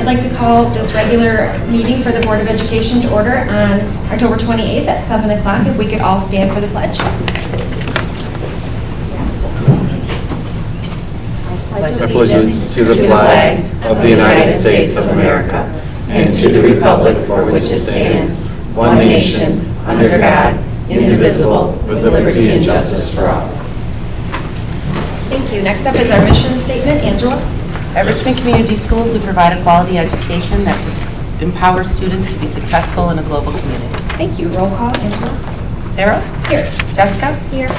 I'd like to call this regular meeting for the Board of Education to order on October 28th at 7 o'clock. If we could all stand for the pledge. I pledge allegiance to the flag of the United States of America and to the republic for which it stands, one nation, under God, indivisible, with liberty and justice for all. Thank you. Next up is our mission statement. Angela. At Richmond Community Schools, we provide a quality education that empowers students to be successful in a global community. Thank you. Roll call. Angela. Sarah? Here. Jessica? Here.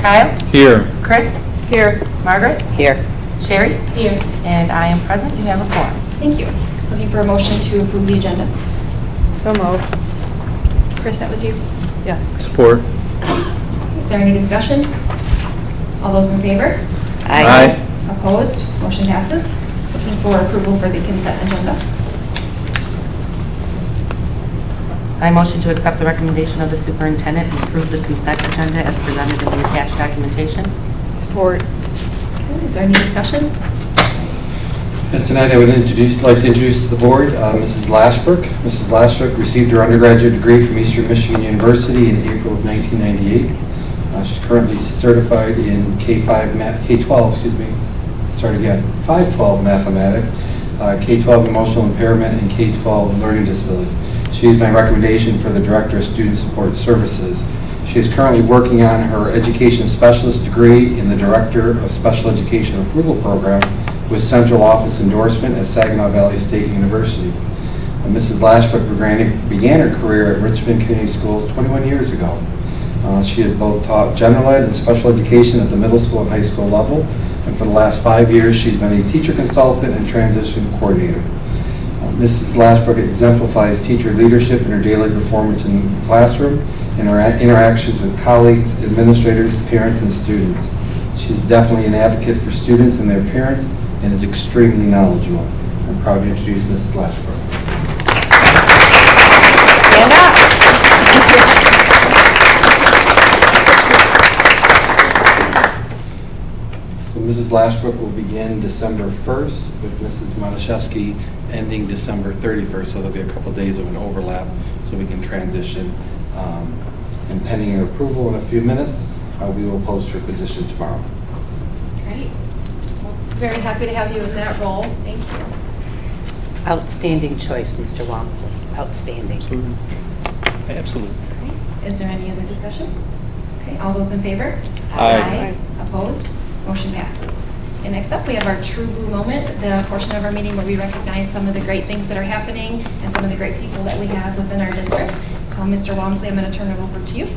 Kyle? Here. Chris? Here. Margaret? Here. Sherry? Here. And I am present. You have a quorum. Thank you. Looking for a motion to approve the agenda. So moved. Chris, that was you. Yes. Support. Is there any discussion? All those in favor? Aye. Opposed? Motion passes. Looking for approval for the consent agenda. I motion to accept the recommendation of the superintendent and approve the consent agenda as presented in the attached documentation. Support. Okay, is there any discussion? Tonight I would like to introduce to the board Mrs. Lashbrook. Mrs. Lashbrook received her undergraduate degree from Eastern Michigan University in April of 1998. She's currently certified in K-12 mathematics, K-12 emotional impairment, and K-12 learning disabilities. She is my recommendation for the Director of Student Support Services. She is currently working on her Education Specialist degree in the Director of Special Education Approval Program with central office endorsement at Saginaw Valley State University. Mrs. Lashbrook began her career at Richmond Community Schools 21 years ago. She has both taught general ed and special education at the middle school and high school level, and for the last 5 years she's been a teacher consultant and transition coordinator. Mrs. Lashbrook exemplifies teacher leadership in her daily performance in the classroom and her interactions with colleagues, administrators, parents, and students. She's definitely an advocate for students and their parents and is extremely knowledgeable. I'm proud to introduce Mrs. Lashbrook. Stand up. So Mrs. Lashbrook will begin December 1st with Mrs. Monashevsky ending December 31st. So there'll be a couple days of an overlap so we can transition. And pending your approval in a few minutes, we will post her position tomorrow. Great. Well, very happy to have you in that role. Thank you. Outstanding choice, Mr. Walmsley. Outstanding. Absolutely. Great. Is there any other discussion? Okay, all those in favor? Aye. Opposed? Motion passes. And next up, we have our True Blue Moment, the portion of our meeting where we recognize some of the great things that are happening and some of the great people that we have within our district. So, Mr. Walmsley, I'm going to turn it over to you.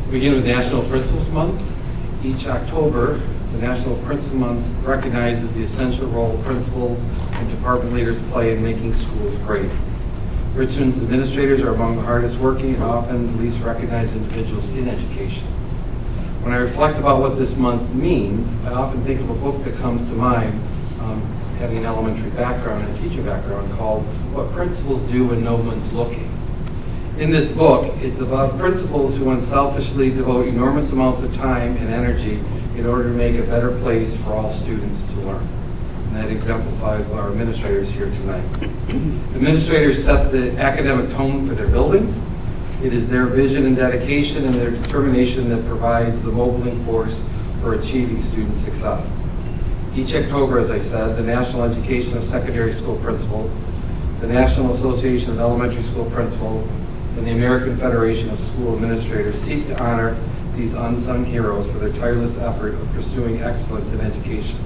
We begin with National Principals Month. Each October, the National Principal Month recognizes the essential role principals and department leaders play in making schools great. Richmond's administrators are among the hardest working and often the least recognized individuals in education. When I reflect about what this month means, I often think of a book that comes to mind, having an elementary background and a teaching background, called What Principals Do When No One's Looking. In this book, it's about principals who unselfishly devote enormous amounts of time and energy in order to make a better place for all students to learn. And that exemplifies our administrators here tonight. Administrators set the academic tone for their building. It is their vision and dedication and their determination that provides the mobiling force for achieving student success. Each October, as I said, the National Education of Secondary School Principals, the National Association of Elementary School Principals, and the American Federation of School Administrators seek to honor these unsung heroes for their tireless effort of pursuing excellence in education.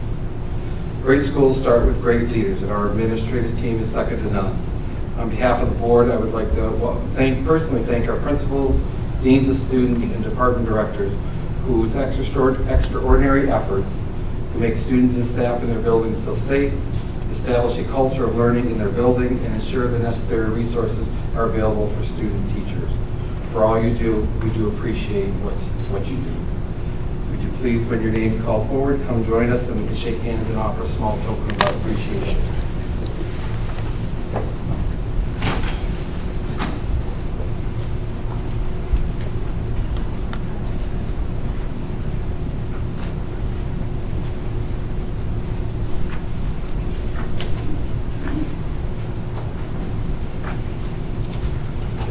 Great schools start with great leaders, and our administrative team is second to none. On behalf of the board, I would like to personally thank our principals, deans of students, and department directors whose extraordinary efforts to make students and staff in their buildings feel safe, establish a culture of learning in their building, and ensure the necessary resources are available for student teachers. For all you do, we do appreciate what you do. Would you please, when your name is called forward, come join us and we can shake hands and offer a small token of our appreciation.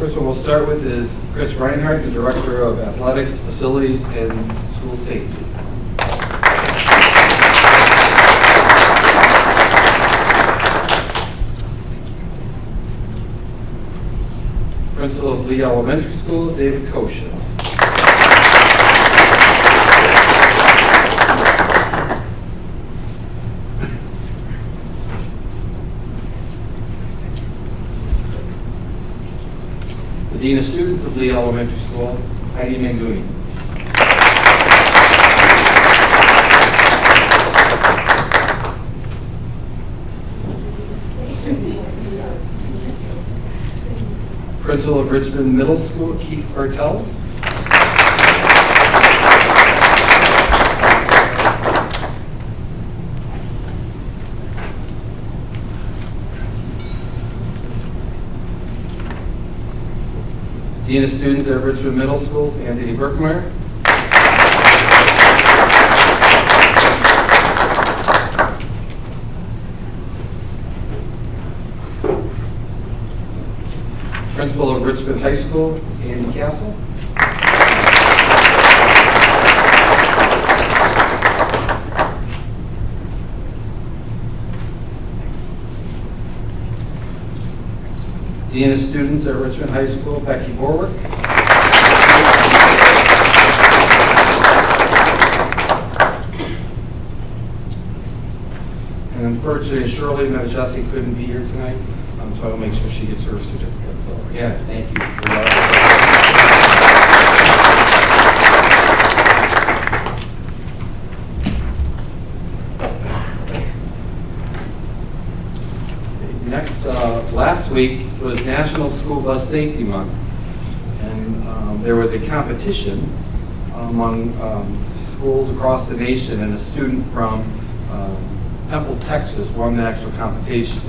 First one we'll start with is Chris Reinhardt, the Director of Athletics, Facilities, and School Safety. Principal of Lee Elementary School, David Koshin. The Dean of Students of Lee Elementary School, Heidi Manguni. Principal of Richmond Middle School, Keith Bartels. Dean of Students at Richmond Middle School, Anthony Berkmeyer. Principal of Richmond High School, Andy Castle. Dean of Students at Richmond High School, Becky Borwick. And unfortunately, Shirley Medichesi couldn't be here tonight, so I'll make sure she gets her certificate. So again, thank you. Next, last week was National School Bus Safety Month, and there was a competition among schools across the nation, and a student from Temple, Texas won the actual competition,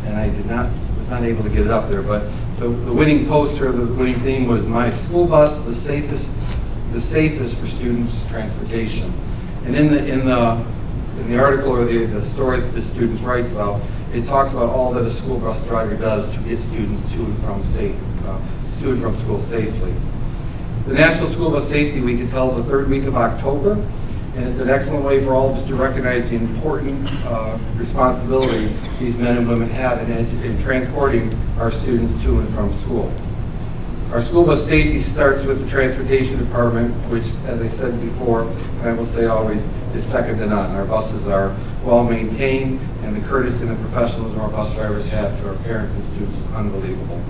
and I was not able to get it up there, but the winning poster, the winning theme was "My School Bus, the safest for students' transportation." And in the article or the story that the students writes about, it talks about all that a school bus driver does to get students to and from school safely. The National School Bus Safety Week is held the third week of October, and it's an excellent way for all of us to recognize the important responsibility these men and women have in transporting our students to and from school. Our school bus safety starts with the transportation department, which, as I said before, and I will say always, is second to none. Our buses are well maintained, and the courtesy and the professionalism our bus drivers have to our parents and students is unbelievable.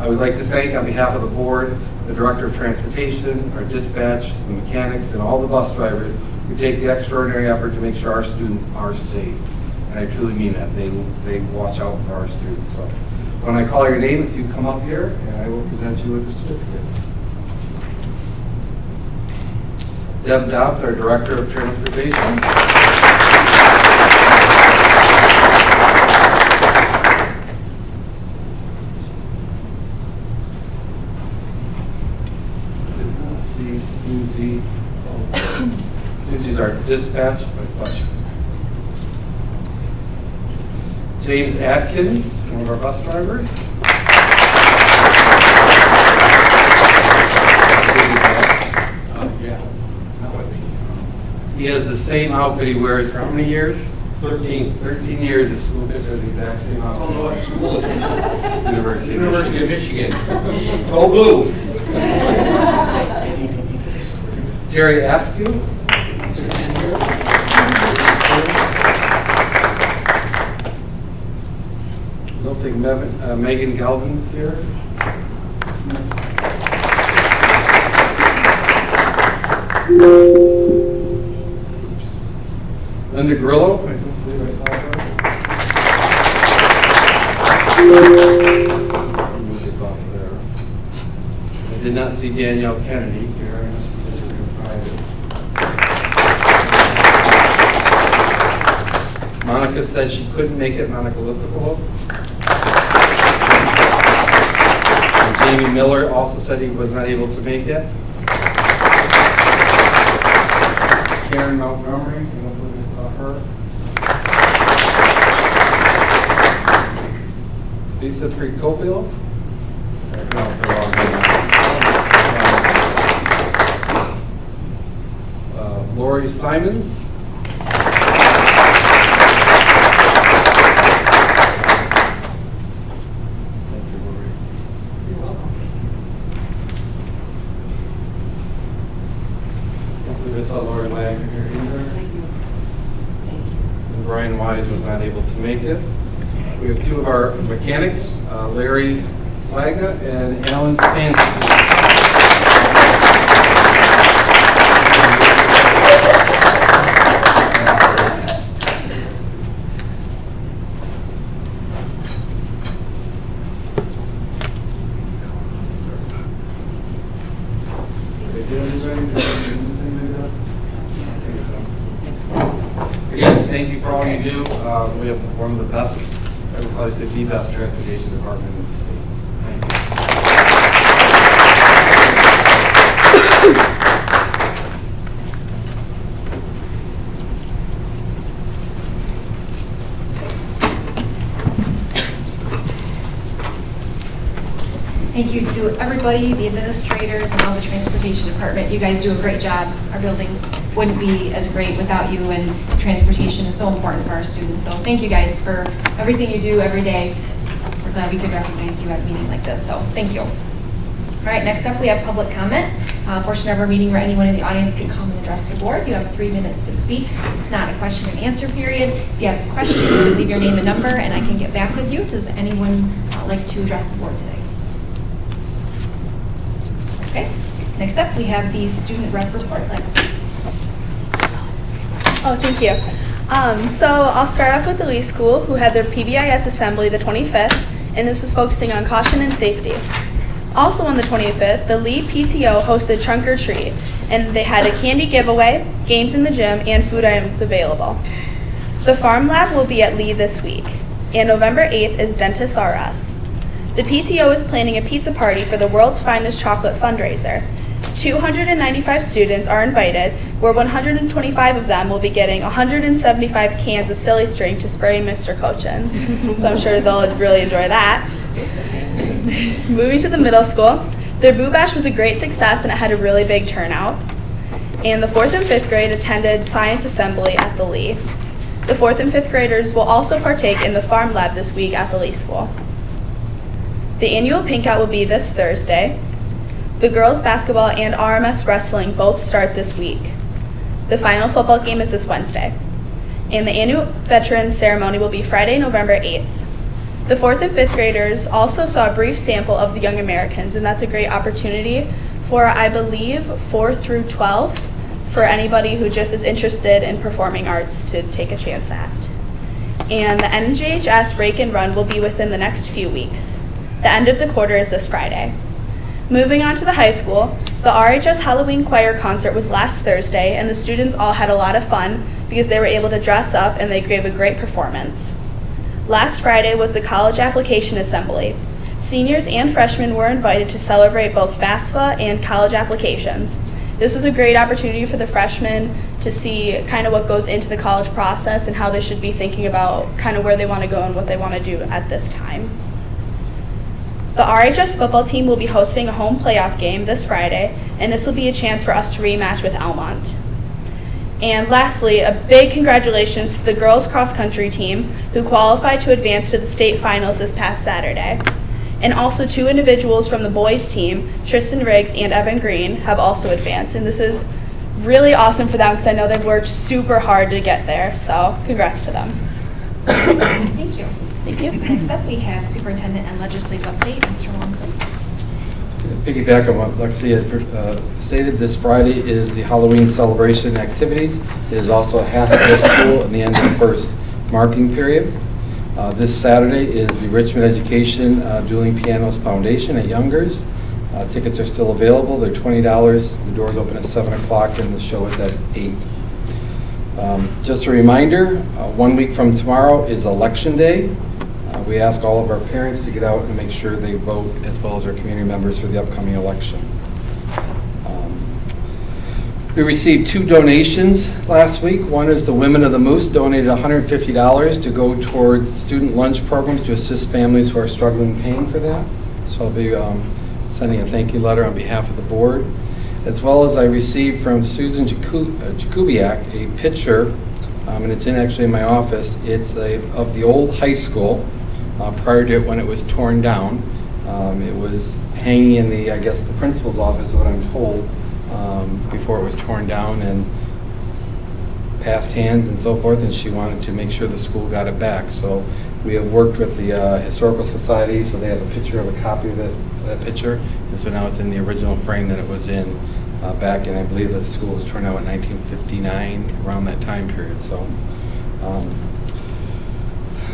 I would like to thank, on behalf of the board, the Director of Transportation, our dispatch, the mechanics, and all the bus drivers who take the extraordinary effort to make sure our students are safe. And I truly mean that. They watch out for our students. So when I call your name, if you come up here, and I will present you with the certificate. Deb Dobbs, our Director of Transportation. Susie's our dispatch. James Atkins, one of our bus drivers. He has the same outfit he wears for how many years? 13 years. The school district has the exact same outfit. Oh, no, what school? University of Michigan. Go blue. Jerry Askew. I don't think Megan Galvin's here. Linda Grillo. I don't believe I saw her. Move this off of there. I did not see Danielle Kennedy here. Monica said she couldn't make it. Monica Lippico. And Jamie Miller also said he was not able to make it. Karen Montgomery, I don't believe this is about her. Lisa Precopio. Lori Simons. Thank you, Lori. You're welcome. We saw Lori Wagner here either. Thank you. And Brian Wise was not able to make it. We have two of our mechanics, Larry Plaga and Alan Spansky. Again, thank you for all you do. We have one of the best, I would probably say the best transportation department in the state. Thank you. Thank you to everybody, the administrators and all the transportation department. You guys do a great job. Our buildings wouldn't be as great without you, and transportation is so important for our students. So thank you guys for everything you do every day. We're glad we could recognize you at a meeting like this, so thank you. All right, next up we have public comment, a portion of our meeting where anyone in the audience can come and address the board. You have 3 minutes to speak. It's not a question and answer period. If you have questions, you can leave your name and number and I can get back with you. Does anyone like to address the board today? Okay, next up we have the student rep report. Oh, thank you. So I'll start off with the Lee School, who had their PBIS assembly the 25th, and this was focusing on caution and safety. Also on the 25th, the Lee PTO hosted Trunk or Treat, and they had a candy giveaway, games in the gym, and food items available. The Farm Lab will be at Lee this week, and November 8th is Dentists R Us. The PTO is planning a pizza party for the World's Finest Chocolate fundraiser. 295 students are invited, where 125 of them will be getting 175 cans of Silly String to spray Mr. Cochin. So I'm sure they'll really enjoy that. Moving to the middle school, their Boo Bash was a great success and it had a really big turnout. And the 4th and 5th grade attended Science Assembly at the Lee. The 4th and 5th graders will also partake in the Farm Lab this week at the Lee School. The annual Pink Out will be this Thursday. The girls' basketball and RMS wrestling both start this week. The final football game is this Wednesday. And the annual Veterans Ceremony will be Friday, November 8th. The 4th and 5th graders also saw a brief sample of the Young Americans, and that's a great opportunity for, I believe, 4 through 12, for anybody who just is interested in performing arts to take a chance at. And the NJHS Rake and Run will be within the next few weeks. The end of the quarter is this Friday. Moving on to the high school, the RHS Halloween Choir concert was last Thursday, and the students all had a lot of fun because they were able to dress up and they gave a great performance. Last Friday was the College Application Assembly. Seniors and freshmen were invited to celebrate both FAFSA and college applications. This was a great opportunity for the freshmen to see kind of what goes into the college process and how they should be thinking about kind of where they want to go and what they want to do at this time. The RHS football team will be hosting a home playoff game this Friday, and this will be a chance for us to rematch with Almont. And lastly, a big congratulations to the girls cross country team who qualified to advance to the state finals this past Saturday. And also 2 individuals from the boys team, Tristan Riggs and Evan Green, have also advanced. And this is really awesome for them because I know they've worked super hard to get there. So congrats to them. Thank you. Thank you. Next up, we have Superintendent and Legislative Update, Mr. Walmsley. To piggyback on what Lexi had stated, this Friday is the Halloween celebration activities. It is also a half day school and the end of the first marking period. This Saturday is the Richmond Education Dueling Pianos Foundation at Youngers. Tickets are still available. They're $20. The doors open at 7 o'clock and the show is at 8. Just a reminder, 1 week from tomorrow is Election Day. We ask all of our parents to get out and make sure they vote, as well as our community members, for the upcoming election. We received 2 donations last week. One is the Women of the Moose donated $150 to go towards student lunch programs to assist families who are struggling paying for that. So I'll be sending a thank you letter on behalf of the board, as well as I received from Susan Jakubiak a picture, and it's actually in my office. It's of the old high school prior to it when it was torn down. It was hanging in the, I guess, the principal's office, what I'm told, before it was torn down and passed hands and so forth, and she wanted to make sure the school got it back. So we have worked with the Historical Society, so they have a picture of a copy of that picture, and so now it's in the original frame that it was in back in, I believe the school was torn down in 1959, around that time period. So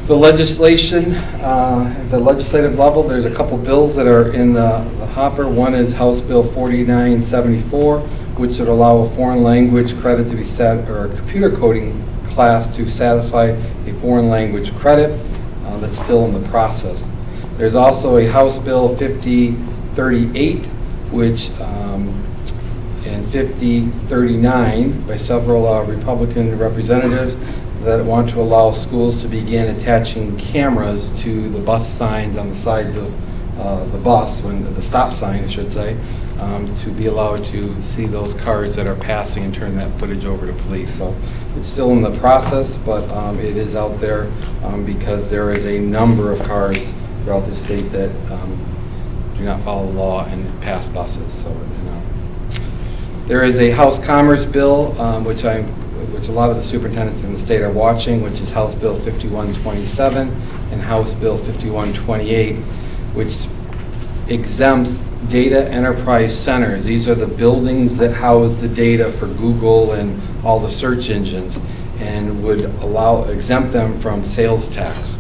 the legislation, at the legislative level, there's a couple bills that are in the hopper. One is House Bill 4974, which would allow a foreign language credit to be set, or a computer coding class to satisfy a foreign language credit. That's still in the process. There's also a House Bill 5038, which and 5039 by several Republican representatives that want to allow schools to begin attaching cameras to the bus signs on the sides of the bus, when the stop sign, I should say, to be allowed to see those cars that are passing and turn that footage over to police. So it's still in the process, but it is out there because there is a number of cars throughout the state that do not follow the law and pass buses. So there is a House Commerce bill, which a lot of the superintendents in the state are watching, which is House Bill 5127 and House Bill 5128, which exempts data enterprise centers. These are the buildings that house the data for Google and all the search engines, and would exempt them from sales tax.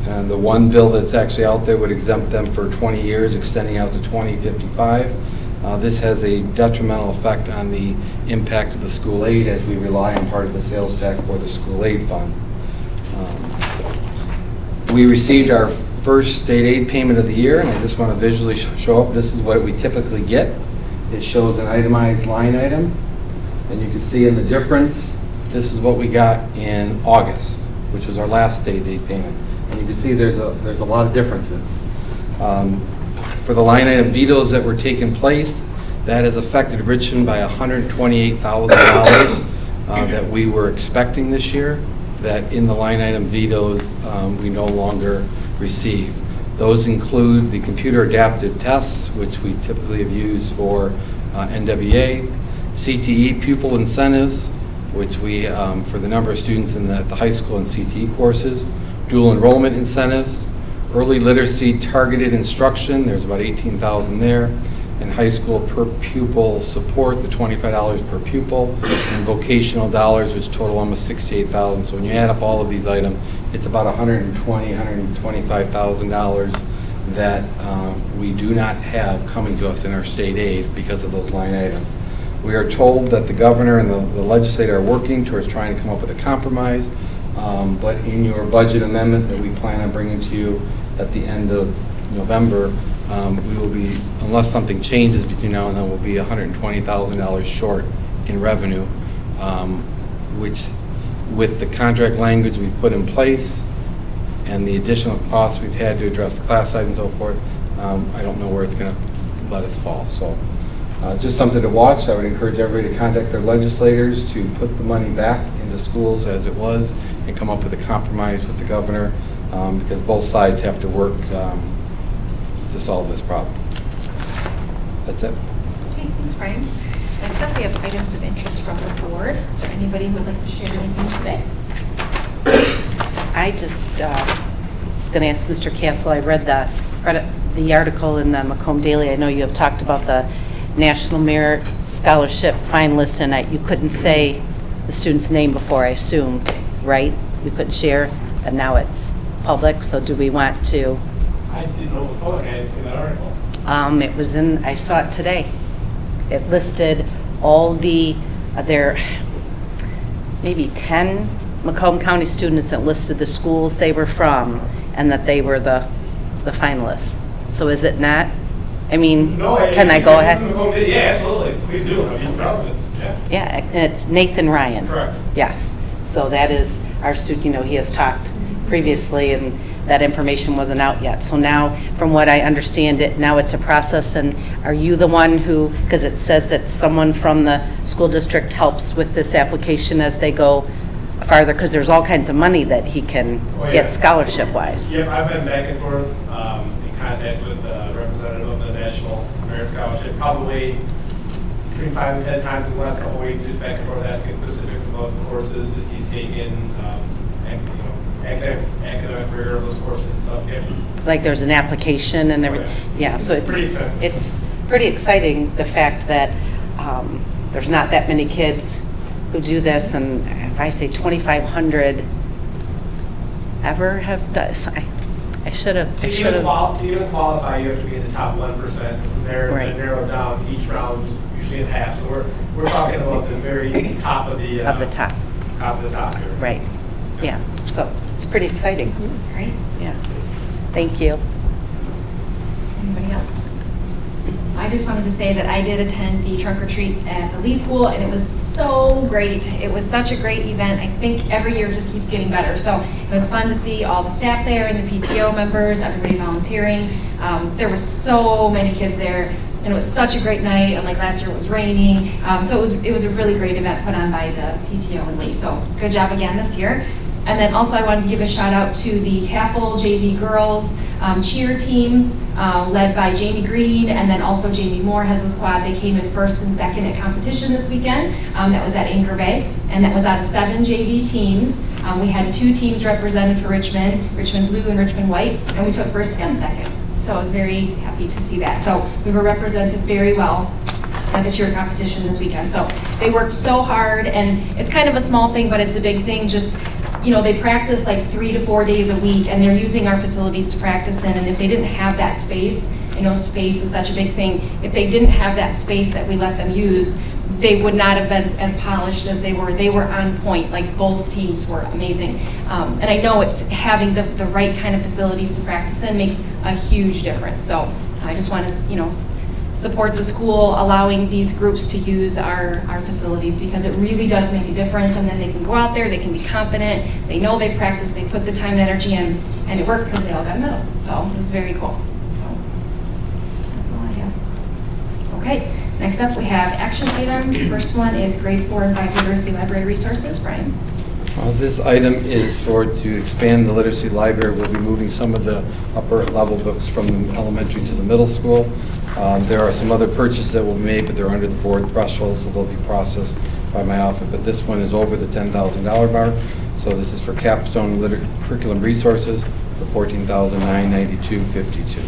And the one bill that's actually out there would exempt them for 20 years, extending out to 2055. This has a detrimental effect on the impact of the school aid, as we rely on part of the sales tax for the school aid fund. We received our first state aid payment of the year, and I just want to visually show up. This is what we typically get. It shows an itemized line item, and you can see in the difference, this is what we got in August, which was our last state aid payment. And you can see there's a lot of differences. For the line item vetoes that were taking place, that has affected Richmond by $128,000 that we were expecting this year, that in the line item vetoes we no longer receive. Those include the computer adaptive tests, which we typically have used for NWA, CTE pupil incentives, which we, for the number of students in the high school and CTE courses, dual enrollment incentives, early literacy targeted instruction, there's about $18,000 there, and high school per pupil support, the $25 per pupil, and vocational dollars, which total almost $68,000. So when you add up all of these items, it's about $125,000 that we do not have coming to us in our state aid because of those line items. We are told that the governor and the legislature are working towards trying to come up with a compromise, but in your budget amendment that we plan on bringing to you at the end of November, we will be, unless something changes between now and then, we'll be $120,000 short in revenue, which, with the contract language we've put in place and the additional costs we've had to address class size and so forth, I don't know where it's going to let us fall. So just something to watch. I would encourage everybody to contact their legislators to put the money back into schools as it was and come up with a compromise with the governor, because both sides have to work to solve this problem. That's it. Okay, thanks, Brian. Next up, we have items of interest from the board. Is there anybody who would like to share anything today? I just was going to ask Mr. Castle, I read the article in the Macomb Daily. I know you have talked about the National Merit Scholarship finalists, and you couldn't say the student's name before, I assume, right? You couldn't share, and now it's public, so do we want to? I didn't know before, I hadn't seen that article. It was in, I saw it today. It listed all there maybe 10 Macomb County students that listed the schools they were from and that they were the finalists. So is it not? I mean, can I go ahead? Yeah, absolutely. Please do. I'd be proud of it. Yeah. Yeah, and it's Nathan Ryan. Correct. Yes. So that is our student, he has talked previously, and that information wasn't out yet. So now, from what I understand it, now it's a process, and are you the one who, because it says that someone from the school district helps with this application as they go farther, because there's all kinds of money that he can Oh, yeah. get scholarship-wise? Yep, I've been back and forth in contact with a representative of the National Merit Scholarship, probably between 5 and 10 times in the last couple of weeks, just back and forth asking specifics about the courses that he's taken, academic rigor of those courses and stuff. Yeah. Like there's an application and everything? Yeah, so Pretty expensive. it's pretty exciting, the fact that there's not that many kids who do this, and if I say 2,500 ever have done, I should have. To even qualify, you have to be in the top 1%. From there, Right. it's narrowed down each round, usually in half. So we're talking about the very top of the Of the top, top of the top here. right, yeah, so it's pretty exciting, That's great. yeah. Thank you. Anybody else? I just wanted to say that I did attend the trunk or treat at the Lee School, and it was so great. It was such a great event. I think every year just keeps getting better. So it was fun to see all the staff there and the PTO members, everybody volunteering. There were so many kids there, and it was such a great night. Unlike last year, it was raining. So it was a really great event put on by the PTO and Lee. So good job again this year. And then also I wanted to give a shout out to the TAFL JV girls cheer team led by Jamie Green, and then also Jamie Moore has a squad. They came in first and second at competition this weekend. That was at Anchor Bay, and that was out of 7 JV teams. We had 2 teams represented for Richmond Blue and Richmond White, and we took first and second. So I was very happy to see that. So we were represented very well at the cheer competition this weekend. So they worked so hard, and it's kind of a small thing, but it's a big thing. Just, they practice like 3 to 4 days a week, and they're using our facilities to practice in. And if they didn't have that space, space is such a big thing. If they didn't have that space that we let them use, they would not have been as polished as they were. They were on point, like both teams were amazing. And I know it's having the right kind of facilities to practice in makes a huge difference. So I just want to, support the school allowing these groups to use our facilities, because it really does make a difference, and then they can go out there, they can be confident, they know they practice, they put the time and energy in, and it worked because they all got a medal. So it was very cool. So that's all I have. Okay, next up we have action item. The first one is grade 4 and 5 literacy library resources. Brian. This item is to expand the literacy library. We'll be moving some of the upper level books from elementary to the middle school. There are some other purchases that will be made, but they're under the board threshold, so they'll be processed by my office. But this one is over the $10,000 mark. So this is for capstone curriculum resources for $14,992.52.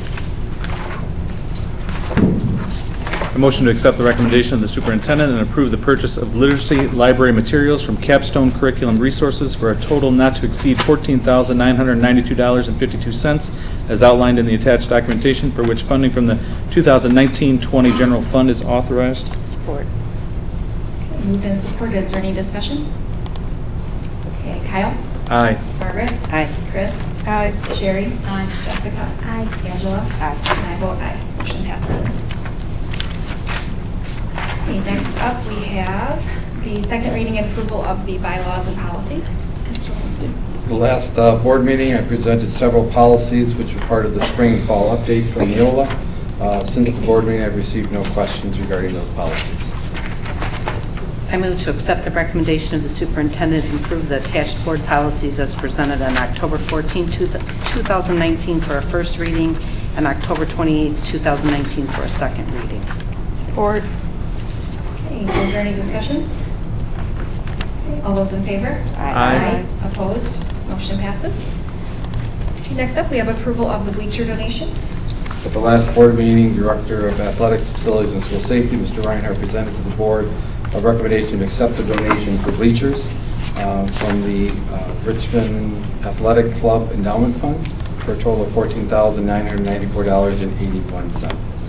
A motion to accept the recommendation of the superintendent and approve the purchase of literacy library materials from Capstone Curriculum Resources for a total not to exceed $14,992.52 as outlined in the attached documentation, for which funding from the 2019-20 general fund is authorized. Support. Okay, moved and supported. Is there any discussion? Okay, Kyle? Aye. Margaret? Aye. Chris? Aye. Sherry? Aye. Jessica? Aye. Angela? Aye. And I vote aye. Motion passes. Okay, next up we have the second reading and approval of the bylaws and policies. Mr. Williamson. The last board meeting, I presented several policies which were part of the spring and fall updates from Neola. Since the board meeting, I've received no questions regarding those policies. I move to accept the recommendation of the superintendent and approve the attached board policies as presented on October 14, 2019 for a first reading, and October 28, 2019 for a second reading. Support. Okay, is there any discussion? Okay, all those in favor? Aye. Opposed? Motion passes. Okay, next up, we have approval of the bleacher donation. At the last board meeting, Director of Athletics, Facilities, and School Safety, Mr. Reinhardt, presented to the board a recommendation to accept the donation for bleachers from the Richmond Athletic Club Endowment Fund for a total of $14,994.81.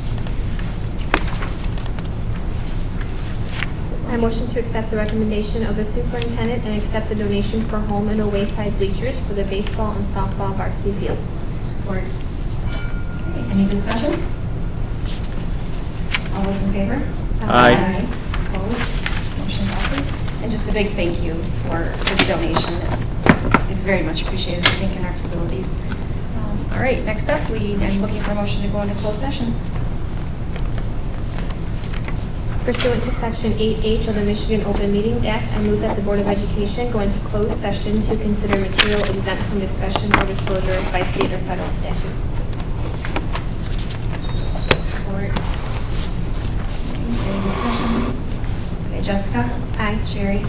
I motion to accept the recommendation of the superintendent and accept the donation for home and away side bleachers for the baseball and softball varsity fields. Support. Okay, any discussion? All those in favor? Aye. Opposed? Motion passes. And just a big thank you for the donation. It's very much appreciated, I think, in our facilities. All right, next up, I'm looking for a motion to go into closed session. Pursuant to Section 8H of the Michigan Open Meetings Act, I move that the Board of Education go into closed session to consider material exempt from discussion or disclosure by state or federal statute. Support. Any discussion? Okay, Jessica? Aye. Sherry?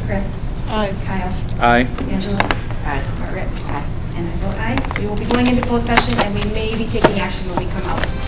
Chris? Aye. Kyle? Aye. Angela? Aye. Margaret? Aye. And I vote aye. We will be going into closed session, and we may be taking action when we come out.